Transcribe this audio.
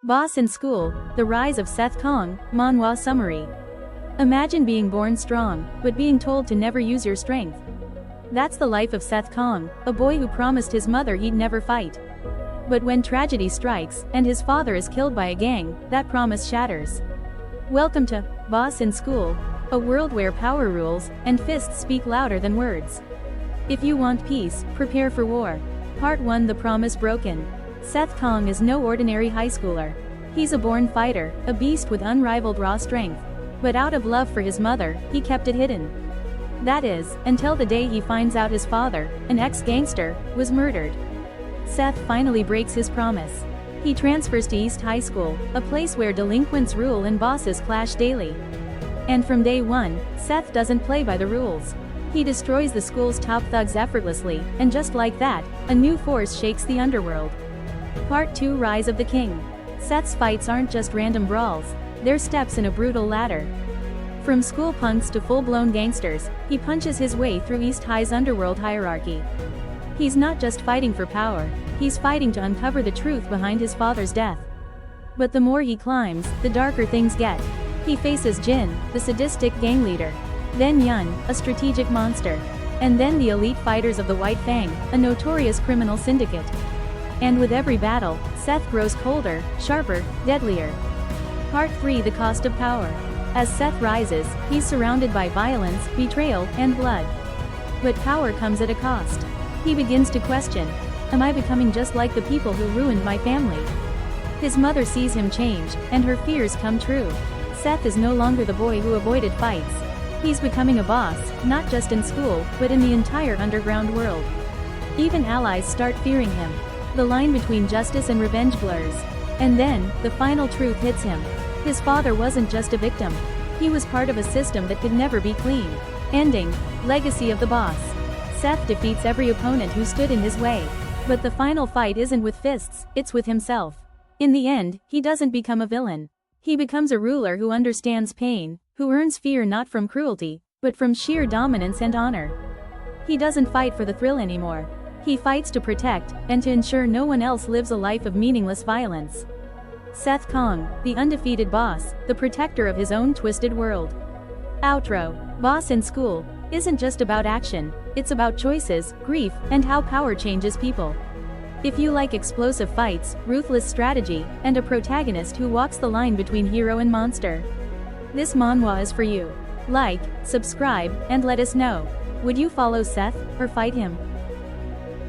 Boss in School, The Rise of Seth Kang, Manhwa Summary. Imagine being born strong, but being told to never use your strength. That's the life of Seth Kang, a boy who promised his mother he'd never fight. But when tragedy strikes, and his father is killed by a gang, that promise shatters. Welcome to Boss in School, a world where power rules, and fists speak louder than words. If you want peace, prepare for war. Part 1: The Promise Broken. Seth Kang is no ordinary high schooler. He's a born fighter, a beast with unrivaled raw strength. But out of love for his mother, he kept it hidden. That is, until the day he finds out his father, an ex-gangster, was murdered. Seth finally breaks his promise. He transfers to East High School, a place where delinquents rule and bosses clash daily. And from day one, Seth doesn't play by the rules. He destroys the school's top thugs effortlessly, and just like that, a new force shakes the underworld. Part 2: Rise of the King. Seth's fights aren't just random brawls, they're steps in a brutal ladder. From school punks to full-blown gangsters, he punches his way through East High's underworld hierarchy. He's not just fighting for power, he's fighting to uncover the truth behind his father's death. But the more he climbs, the darker things get. He faces Jin, the sadistic gang leader. Then Yun, a strategic monster. And then the elite fighters of the White Fang, a notorious criminal syndicate. And with every battle, Seth grows colder, sharper, deadlier. Part 3: The Cost of Power. As Seth rises, he's surrounded by violence, betrayal, and blood. But power comes at a cost. He begins to question, am I becoming just like the people who ruined my family? His mother sees him change, and her fears come true. Seth is no longer the boy who avoided fights. He's becoming a boss, not just in school, but in the entire underground world. Even allies start fearing him. The line between justice and revenge blurs. And then, the final truth hits him. His father wasn't just a victim. He was part of a system that could never be clean. Ending: Legacy of the Boss. Seth defeats every opponent who stood in his way. But the final fight isn't with fists, it's with himself. In the end, he doesn't become a villain. He becomes a ruler who understands pain, who earns fear not from cruelty, but from sheer dominance and honor. He doesn't fight for the thrill anymore. He fights to protect, and to ensure no one else lives a life of meaningless violence. Seth Kang, the undefeated boss, the protector of his own twisted world. Outro. Boss in School isn't just about action, it's about choices, grief, and how power changes people. If you like explosive fights, ruthless strategy, and a protagonist who walks the line between hero and monster, this manhwa is for you. Like, subscribe, and let us know. Would you follow Seth, or fight him?